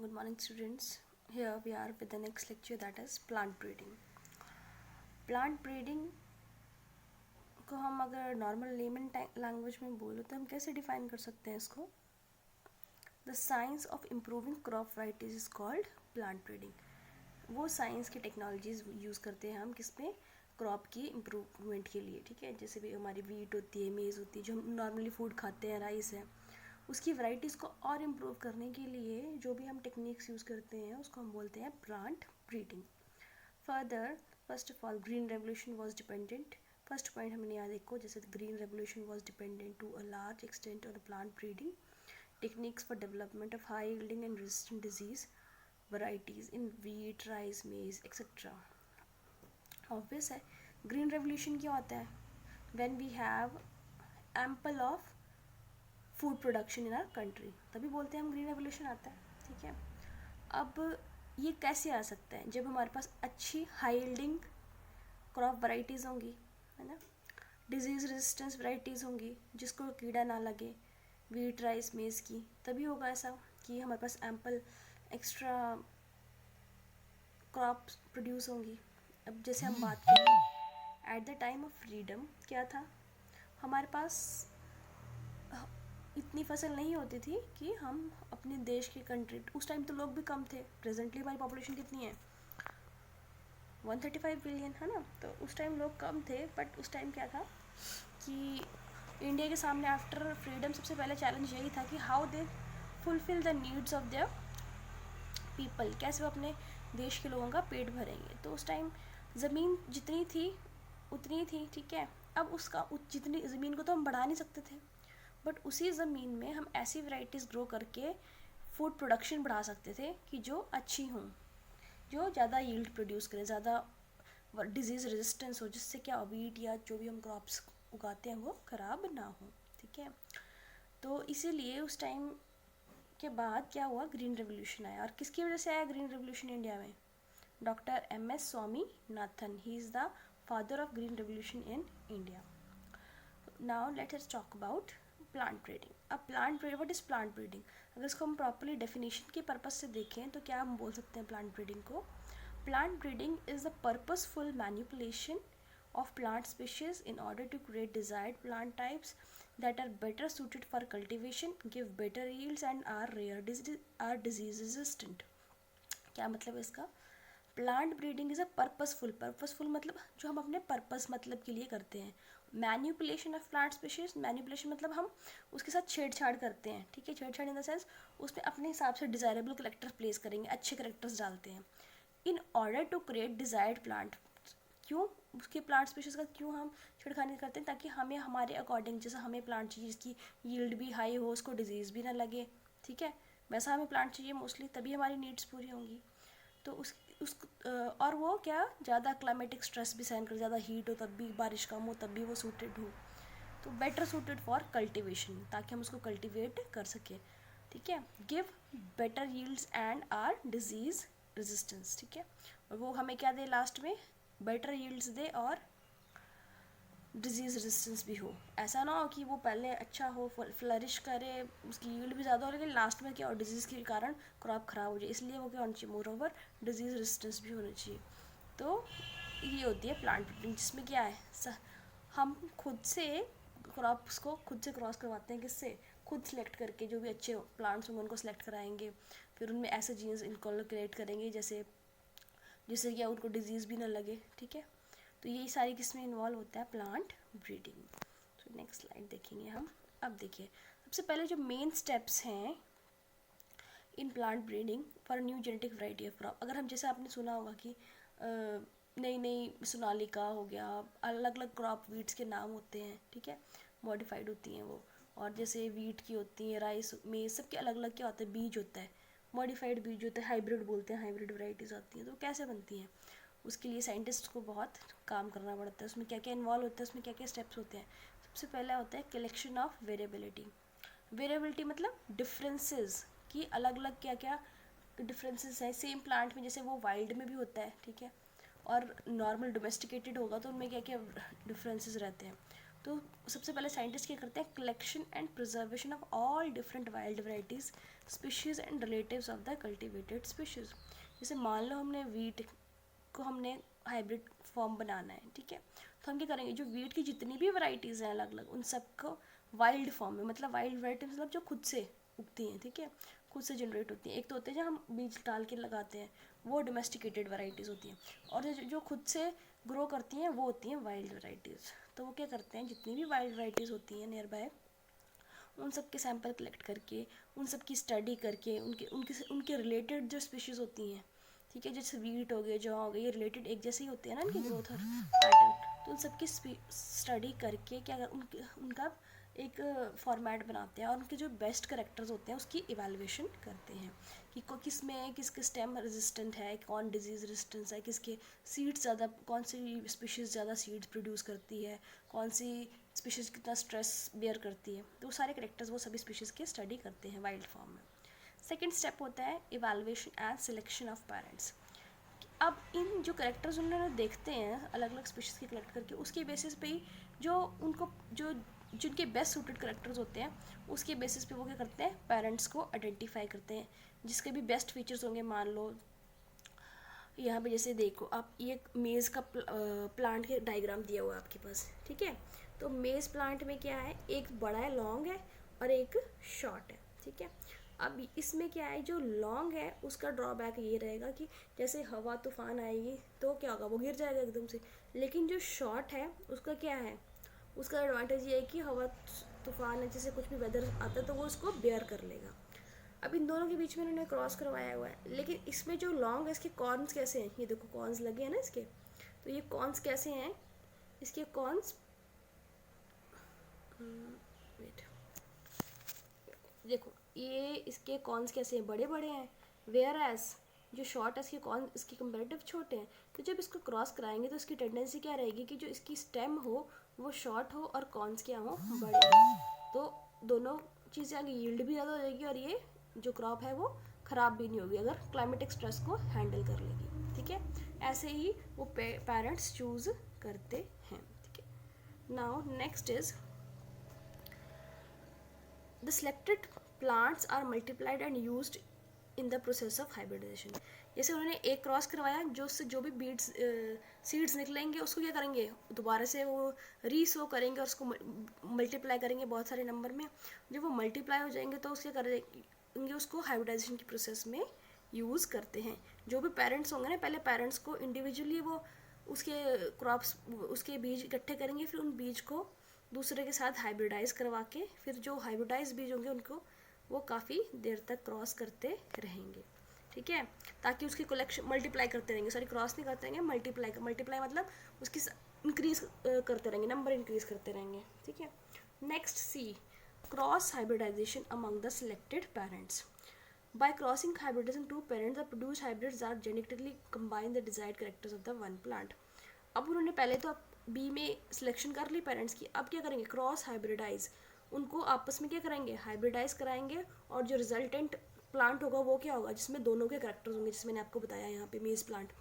Good morning, students. Here we are with the next lecture, that is plant breeding. Plant breeding को हम अगर normal layman language में बोलो तो हम कैसे डिफाइन कर सकते हैं इसको? The science of improving crop varieties is called plant breeding. वो साइंस की टेक्नोलॉजीज यूज़ करते हैं हम किस पे? क्रॉप की इम्प्रूवमेंट के लिए. ठीक है, जैसे भी हमारी वीट होती है, मेज़ होती है, जो हम नॉर्मली फूड खाते हैं, राइस है, उसकी वैराइटीज़ को और इम्प्रूव करने के लिए जो भी हम टेक्निक्स यूज़ करते हैं उसको हम बोलते हैं plant breeding. Further, first of all, green revolution was dependent. First point हमने यहाँ देखो, जैसे green revolution was dependent to a large extent on plant breeding techniques for development of high yielding and resistant disease varieties in wheat, rice, maize, etc. Obvious है. ग्रीन रेवोल्यूशन क्या होता है? When we have ample of food production in our country, तभी बोलते हैं हम ग्रीन रेवोल्यूशन आता है. ठीक है, अब ये कैसे आ सकता है? जब हमारे पास अच्छी हाई यील्डिंग क्रॉप वैराइटीज़ होंगी, है ना, डिजीज़ रेजिस्टेंस वैराइटीज़ होंगी जिसको कीड़ा ना लगे, वीट, राइस, मेज़ की, तभी होगा ऐसा कि हमारे पास एम्पल एक्स्ट्रा क्रॉप्स प्रोड्यूस होंगी. अब जैसे हम बात करें at the time of freedom, क्या था हमारे पास? इतनी फसल नहीं होती थी कि हम अपने देश की कंट्री, उस टाइम तो लोग भी कम थे. प्रेजेंटली हमारी पॉपुलेशन कितनी है? 135 बिलियन, है ना. तो उस टाइम लोग कम थे, बट उस टाइम क्या था कि इंडिया के सामने आफ्टर फ्रीडम सबसे पहले चैलेंज यही था कि how they fulfil the needs of their people, कैसे वो अपने देश के लोगों का पेट भरेंगे. तो उस टाइम ज़मीन जितनी थी उतनी थी. ठीक है, अब उसका जितनी ज़मीन को तो हम बढ़ा नहीं सकते थे, बट उसी ज़मीन में हम ऐसी वैराइटीज़ ग्रो करके फूड प्रोडक्शन बढ़ा सकते थे कि जो अच्छी हों, जो ज़्यादा यील्ड प्रोड्यूस करें, ज़्यादा डिजीज़ रेजिस्टेंस हो, जिससे क्या वीट या जो भी हम क्रॉप्स उगाते हैं वो ख़राब ना हो. ठीक है, तो इसीलिए उस टाइम के बाद क्या हुआ? ग्रीन रेवोल्यूशन आया. और किसकी वजह से आया ग्रीन रेवोल्यूशन इंडिया में? Doctor MS Swaminathan. He is the father of green revolution in India. Now let us talk about plant breeding. अब plant breeding, what is plant breeding? अगर इसको हम प्रॉपरली डेफिनेशन के पर्पज से देखें तो क्या हम बोल सकते हैं प्लांट ब्रीडिंग को? Plant breeding is the purposeful manipulation of plant species in order to create desired plant types that are better suited for cultivation, give better yields and are disease resistant. क्या मतलब है इसका? Plant breeding is a purposeful मतलब जो हम अपने purpose मतलब के लिए करते हैं. Manipulation of plant species, manipulation मतलब हम उसके साथ छेड़छाड़ करते हैं. ठीक है, छेड़छाड़ इन द सेंस उसमें अपने हिसाब से डिज़ायरेबल करेक्टर प्लेस करेंगे, अच्छे करेक्टर्स डालते हैं in order to create desired plant. क्यों? उसके प्लांट स्पीशीज़ का क्यों हम छेड़खानी करते हैं? ताकि हमें हमारे अकॉर्डिंग, जैसा हमें प्लांट चाहिए जिसकी यील्ड भी हाई हो, उसको डिजीज़ भी ना लगे, ठीक है, वैसा हमें प्लांट चाहिए मोस्टली, तभी हमारी नीड्स पूरी होंगी. तो उस और वो क्या, ज़्यादा क्लाइमेटिक स्ट्रेस भी सहन कर, ज़्यादा हीट हो तब भी, बारिश कम हो तब भी वो सूटेड हो, तो बेटर सूटेड फॉर कल्टिवेशन, ताकि हम उसको कल्टिवेट कर सकें. ठीक है, give better yields and are disease resistance. ठीक है, और वो हमें क्या दे लास्ट में? बेटर यील्ड्स दे और डिजीज़ रेजिस्टेंस भी हो. ऐसा ना हो कि वो पहले अच्छा हो, फ्लरिश करे, उसकी यील्ड भी ज़्यादा हो, लेकिन लास्ट में क्या हो, डिजीज़ के कारण क्रॉप ख़राब हो जाए. इसलिए वो क्या होना चाहिए? मोर ओवर डिजीज़ रेजिस्टेंस भी होना चाहिए. तो ये होती है प्लांट ब्रीडिंग, जिसमें क्या है, हम खुद से क्रॉप्स को खुद से क्रॉस करवाते हैं. किससे? खुद सेलेक्ट करके, जो भी अच्छे प्लांट्स होंगे उनको सेलेक्ट कराएंगे, फिर उनमें ऐसे जीन्स इनकॉर्पोरेट करेंगे जैसे जिससे क्या उनको डिजीज़ भी ना लगे. ठीक है, तो यही सारी किसमें इन्वॉल्व होता है? Plant breeding. तो नेक्स्ट स्लाइड देखेंगे हम. अब देखिए, सबसे पहले जो मेन स्टेप्स हैं in plant breeding for new genetic variety of crop. अगर हम, जैसे आपने सुना होगा कि नई नई सोनालिका हो गया, अलग अलग क्रॉप वीट्स के नाम होते हैं. ठीक है, मॉडिफाइड होती हैं वो, और जैसे वीट की होती हैं, राइस, मेज, सबके अलग अलग क्या होता है? बीज होता है, मॉडिफाइड बीज होता है, हाइब्रिड बोलते हैं, हाइब्रिड वैराइटीज़ आती हैं. तो कैसे बनती हैं? उसके लिए साइंटिस्ट को बहुत काम करना पड़ता है. उसमें क्या क्या इन्वॉल्व होता है, उसमें क्या क्या स्टेप्स होते हैं? सबसे पहला होता है कलेक्शन ऑफ वेरिएबिलिटी. वेरिएबिलिटी मतलब डिफरेंसेस की, अलग अलग क्या क्या डिफरेंसेस हैं सेम प्लांट में. जैसे वो वाइल्ड में भी होता है, ठीक है, और नॉर्मल डोमेस्टिकेटेड होगा तो उनमें क्या क्या डिफरेंसेस रहते हैं. तो सबसे पहले साइंटिस्ट क्या करते हैं, collection and preservation of all different wild varieties species and relatives of the cultivated species. जैसे मान लो हमने वीट को हमने हाइब्रिड फॉर्म बनाना है, ठीक है, तो हम क्या करेंगे, जो वीट की जितनी भी वैराइटीज़ हैं अलग अलग, उन सबको वाइल्ड फॉर्म में, मतलब वाइल्ड वैराइटी मतलब जो खुद से उगती हैं, ठीक है, खुद से जनरेट होती हैं। एक तो होते हैं जो हम बीज डाल के लगाते हैं, वो डोमेस्टिकेटेड वैराइटीज़ होती हैं, और जो खुद से ग्रो करती हैं वो होती हैं वाइल्ड वैराइटीज़। तो वो क्या करते हैं, जितनी भी वाइल्ड वैराइटीज़ होती हैं नियर बाय, उन सब के सैंपल कलेक्ट करके, उन सब की स्टडी करके, उनके उनके उनके रिलेटेड जो स्पीशीज़ होती हैं, ठीक है, जैसे वीट हो गए, जौ हो गए, ये रिलेटेड एक जैसे ही होते हैं ना इनकी ग्रोथ और पैटर्न, तो उन सब की स्टडी करके क्या कर उनका एक फॉर्मेट बनाते हैं, और उनके जो बेस्ट करेक्टर्स होते हैं उसकी इवैल्यूएशन करते हैं कि किस में किसके स्टेम रेजिस्टेंट है, कौन डिजीज़ रेजिस्टेंस है, किसके सीड्स ज़्यादा, कौन सी स्पीशीज़ ज़्यादा सीड्स प्रोड्यूस करती है, कौन सी स्पीशीज़ कितना स्ट्रेस बेयर करती है, तो वो सारे करेक्टर्स वो सभी स्पीशीज़ के स्टडी करते हैं वाइल्ड फॉर्म में। सेकेंड स्टेप होता है evaluation and selection of parents. अब इन जो करेक्टर्स उन्होंने देखते हैं अलग अलग स्पीशीज़ के कलेक्ट करके, उसके बेसिस पे ही जो उनको जो जिनके बेस्ट सूटेड करेक्टर्स होते हैं उसके बेसिस पे वो क्या करते हैं, पेरेंट्स को आइडेंटिफाई करते हैं, जिसके भी बेस्ट फीचर्स होंगे। मान लो यहाँ पे जैसे देखो आप, ये मेज़ का प्लांट के डायग्राम दिया हुआ है आपके पास, ठीक है, तो मेज़ प्लांट में क्या है, एक बड़ा है लॉन्ग है और एक शॉर्ट है, ठीक है। अब इसमें क्या है, जो लॉन्ग है उसका ड्रॉबैक ये रहेगा कि जैसे हवा तूफान आएगी तो क्या होगा, वो गिर जाएगा एकदम से। लेकिन जो शॉर्ट है उसका क्या है, उसका एडवांटेज ये है कि हवा तूफान है, जैसे कुछ भी वेदर आता है तो वो उसको बेयर कर लेगा। अब इन दोनों के बीच में इन्होंने क्रॉस करवाया हुआ है, लेकिन इसमें जो लॉन्ग है इसके कॉर्न्स कैसे हैं, ये देखो कॉर्न्स लगे हैं ना इसके, तो ये कॉर्न्स कैसे हैं, इसके कॉर्न्स वेट, देखो ये इसके कॉर्न्स कैसे हैं, बड़े बड़े हैं, वेयर एज जो शॉर्ट है इसके कॉर्न इसके कंपेरेटिव छोटे हैं। तो जब इसको क्रॉस कराएंगे तो इसकी टेंडेंसी क्या रहेगी कि जो इसकी स्टेम हो वो शॉर्ट हो और कॉर्न्स क्या हो, बड़े हो, तो दोनों चीज़ें आगे, यील्ड भी ज़्यादा हो जाएगी और ये जो क्रॉप है वो ख़राब भी नहीं होगी अगर क्लाइमेटिक स्ट्रेस को हैंडल कर लेगी, ठीक है। ऐसे ही वो पेरेंट्स चूज़ करते हैं, ठीक है। Now next is the selected plants are multiplied and used in the process of hybridisation. जैसे उन्होंने एक क्रॉस करवाया, जो उससे जो भी बीड्स सीड्स निकलेंगे उसको क्या करेंगे, दोबारा से वो रीसो करेंगे और उसको मल्टीप्लाई करेंगे बहुत सारे नंबर में। जब वो मल्टीप्लाई हो जाएंगे तो उसके करेंगे, उसको हाइब्रिडाइजेशन की प्रोसेस में यूज़ करते हैं। जो भी पेरेंट्स होंगे ना, पहले पेरेंट्स को इंडिविजुअली वो उसके क्रॉप्स उसके बीज इकट्ठे करेंगे, फिर उन बीज को दूसरे के साथ हाइब्रिडाइज करवा के, फिर जो हाइब्रिडाइज बीज होंगे उनको वो काफ़ी देर तक क्रॉस करते रहेंगे, ठीक है, ताकि उसकी कलेक्शन मल्टीप्लाई करते रहेंगे, सॉरी क्रॉस नहीं करते रहेंगे, मल्टीप्लाई मतलब उसकी इंक्रीज करते रहेंगे, नंबर इंक्रीज करते रहेंगे, ठीक है। Next see cross hybridisation among the selected parents. By crossing hybridization, two parents, the produced hybrids are genetically combine the desired characters of the one plant. अब उन्होंने पहले तो बी में सिलेक्शन कर ली पेरेंट्स की, अब क्या करेंगे, क्रॉस हाइब्रिडाइज, उनको आपस में क्या करेंगे, हाइब्रिडाइज कराएंगे, और जो रिजल्टेंट प्लांट होगा वो क्या होगा, जिसमें दोनों के करेक्टर्स होंगे, जिसमें मैंने आपको बताया यहाँ पे मेज प्लांट,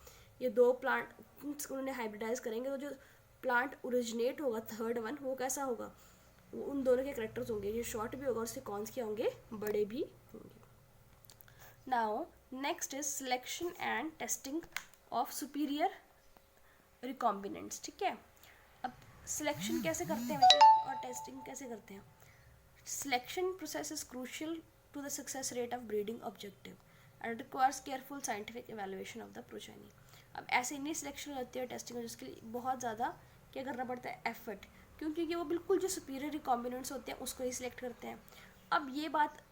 ये दो प्लांट उन्होंने हाइब्रिडाइज करेंगे, तो जो प्लांट ओरिजिनेट होगा थर्ड वन वो कैसा होगा, वो उन दोनों के करेक्टर्स होंगे, ये शॉर्ट भी होगा और उसके कॉन्स क्या होंगे, बड़े भी होंगे। Now next is selection and testing of superior recombinants, ठीक है। अब सिलेक्शन कैसे करते हैं बच्चे और टेस्टिंग कैसे करते हैं। Selection process is crucial to the success rate of breeding objective and requires careful scientific evaluation of the progeny. अब ऐसे नहीं सिलेक्शन होती है टेस्टिंग, जिसके लिए बहुत ज़्यादा क्या करना पड़ता है, एफर्ट, क्योंकि वो बिल्कुल जो सुपीरियर रिकॉम्बिनेंट्स होते हैं उसको ही सिलेक्ट करते हैं। अब ये बात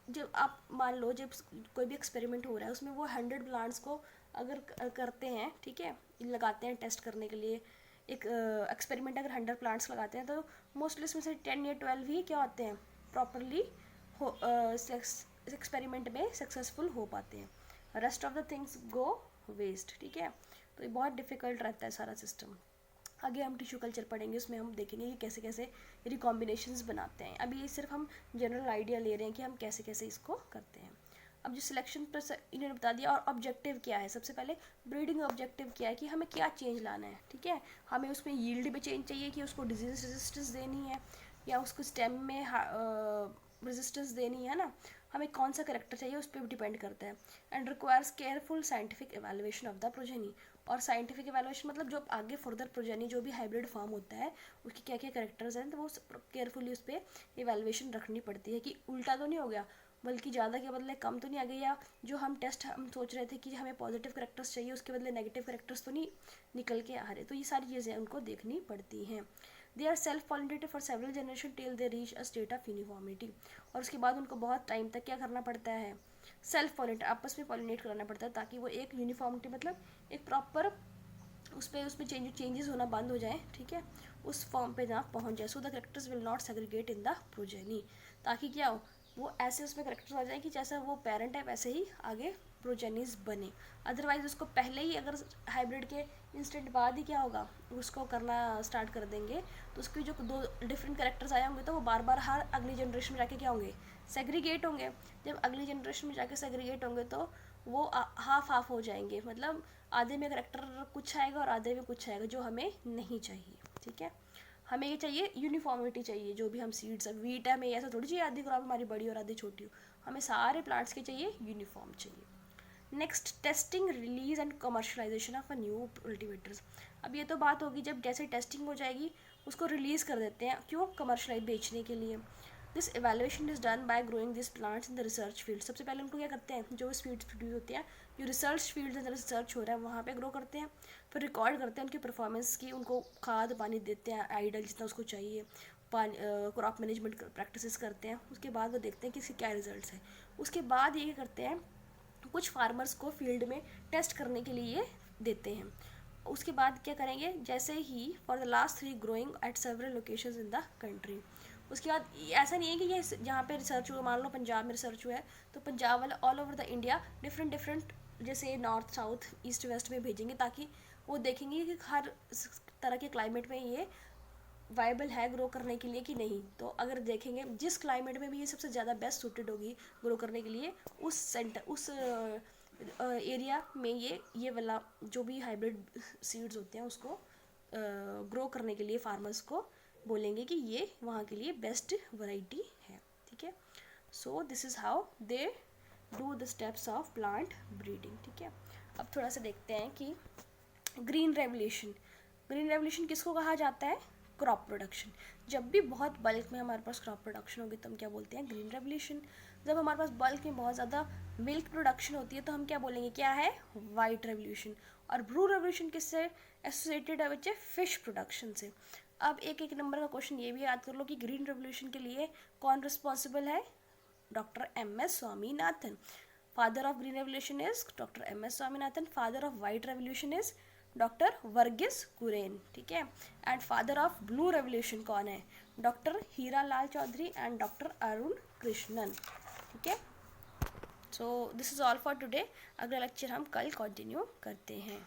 जब आप मान लो जब कोई भी एक्सपेरिमेंट हो रहा है उसमें वो 100 प्लांट्स को अगर करते हैं, ठीक है, लगाते हैं टेस्ट करने के लिए, एक एक्सपेरिमेंट अगर 100 प्लांट्स लगाते हैं तो मोस्टली इसमें से 10 या 12 ही क्या होते हैं, प्रॉपरली एक्सपेरिमेंट में सक्सेसफुल हो पाते हैं, rest of the things go waste, ठीक है। तो ये बहुत डिफिकल्ट रहता है सारा सिस्टम। आगे हम टिश्यू कल्चर पढ़ेंगे, उसमें हम देखेंगे कि कैसे कैसे रिकॉम्बिनेशंस बनाते हैं। अभी ये सिर्फ हम जनरल आइडिया ले रहे हैं कि हम कैसे कैसे इसको करते हैं। अब जो सिलेक्शन पर इन्होंने बता दिया, और ऑब्जेक्टिव क्या है, सबसे पहले ब्रीडिंग ऑब्जेक्टिव क्या है कि हमें क्या चेंज लाना है, ठीक है। हमें उसमें यील्ड में चेंज चाहिए कि उसको डिजीज रेजिस्टेंस देनी है, या उसको स्टेम में रेजिस्टेंस देनी है ना, हमें कौन सा करेक्टर चाहिए उस पर डिपेंड करता है। And requires careful scientific evaluation of the progeny, और साइंटिफिक एवेलुएशन मतलब जो आगे फर्दर प्रोजेनी जो भी हाइब्रिड फॉर्म होता है उसकी क्या क्या करेक्टर्स हैं, तो वो केयरफुली उस पर एवेलुएशन रखनी पड़ती है कि उल्टा तो नहीं हो गया, बल्कि ज़्यादा के बदले कम तो नहीं आ गई, या जो हम टेस्ट हम सोच रहे थे कि हमें पॉजिटिव करेक्टर्स चाहिए उसके बदले नेगेटिव करेक्टर्स तो नहीं निकल के आ रहे। तो ये सारी चीज़ें उनको देखनी पड़ती हैं। They are self pollinated for several generation till they reach a state of uniformity, और उसके बाद उनको बहुत टाइम तक क्या करना पड़ता है, सेल्फ पॉलिनेट, आपस में पॉलिनेट कराना पड़ता है, ताकि वो एक यूनिफॉर्मिटी मतलब एक प्रॉपर उसमें चेंजेस होना बंद हो जाए, ठीक है, उस फॉर्म पे ना पहुंच जाए। So the characters will not segregate in the progeny, ताकि क्या हो, वो ऐसे उसमें करेक्टर्स आ जाए कि जैसा वो पेरेंट है वैसे ही आगे प्रोजेनीज बने। अदरवाइज उसको पहले ही अगर हाइब्रिड के इंस्टेंट बाद ही क्या होगा, उसको करना स्टार्ट कर देंगे, तो उसके जो दो डिफरेंट करेक्टर्स आए होंगे तो वो बार बार हर अगली जनरेशन में जाके क्या होंगे, सेग्रीगेट होंगे। जब अगली जनरेशन में जाके सेग्रीगेट होंगे तो वो हाफ हाफ हो जाएंगे, मतलब आधे में करेक्टर कुछ आएगा और आधे में कुछ आएगा, जो हमें नहीं चाहिए, ठीक है। हमें ये चाहिए यूनिफॉर्मिटी चाहिए, जो भी हम सीड्स है, वीट है, हमें ऐसा थोड़ी चाहिए आधी क्रॉप हमारी बड़ी और आधी छोटी हो, हमें सारे प्लांट्स के चाहिए यूनिफॉर्म चाहिए। Next, testing, release and commercialisation of a new cultivators. अब ये तो बात होगी जब जैसे टेस्टिंग हो जाएगी उसको रिलीज़ कर देते हैं, क्यों, कमर्शलाइज बेचने के लिए। This evaluation is done by growing this plants in the research field. सबसे पहले उनको क्या करते हैं, जो सीड्स प्रोड्यूस होते हैं, जो रिसर्च फील्ड अंदर रिसर्च हो रहा है वहाँ पे ग्रो करते हैं, फिर रिकॉर्ड करते हैं उनकी परफॉर्मेंस की, उनको खाद पानी देते हैं आइडल जितना उसको चाहिए, पानी क्रॉप मैनेजमेंट प्रैक्टिसेस करते हैं, उसके बाद वो देखते हैं कि इसके क्या रिजल्ट्स हैं। उसके बाद ये करते हैं, कुछ फार्मर्स को फील्ड में टेस्ट करने के लिए देते हैं। उसके बाद क्या करेंगे, जैसे ही for the last 3 growing at several locations in the country. उसके बाद ऐसा नहीं है कि ये जहाँ पे रिसर्च हुआ, मान लो पंजाब में रिसर्च हुआ है तो पंजाब वाले all over the India different जैसे नॉर्थ साउथ ईस्ट वेस्ट में भेजेंगे, ताकि वो देखेंगे कि हर तरह के क्लाइमेट में ये वाइबल है ग्रो करने के लिए कि नहीं। तो अगर देखेंगे जिस क्लाइमेट में भी ये सबसे ज़्यादा बेस्ट सूटेड होगी ग्रो करने के लिए, उस एरिया में ये वाला जो भी हाइब्रिड सीड्स होते हैं उसको ग्रो करने के लिए फार्मर्स को बोलेंगे कि ये वहाँ के लिए बेस्ट वैरायटी है, ठीक है। So this is how they do the steps of plant breeding, ठीक है। अब थोड़ा सा देखते हैं कि ग्रीन रेवोल्यूशन, ग्रीन रेवोल्यूशन किसको कहा जाता है, क्रॉप प्रोडक्शन। जब भी बहुत बल्क में हमारे पास क्रॉप प्रोडक्शन होगी तो हम क्या बोलते हैं, ग्रीन रेवोल्यूशन। जब हमारे पास बल्क में बहुत ज़्यादा मिल्क प्रोडक्शन होती है तो हम क्या बोलेंगे, क्या है, वाइट रेवोल्यूशन। और ब्लू रेवोल्यूशन किससे एसोसिएटेड है बच्चे, फिश प्रोडक्शन से। अब एक एक नंबर का क्वेश्चन ये भी याद कर लो कि ग्रीन रेवोल्यूशन के लिए कौन रिस्पॉन्सिबल है, doctor MS. Swaminathan. Father of green revolution is doctor MS. Swaminathan. Father of white revolution is doctor Verghese Kurien, ठीक है। And father of blue revolution कौन है, doctor Hira Lal Chaudhary and doctor Arun Krishnan, ठीक है। So this is all for today. अगला लेक्चर हम कल कंटिन्यू करते हैं।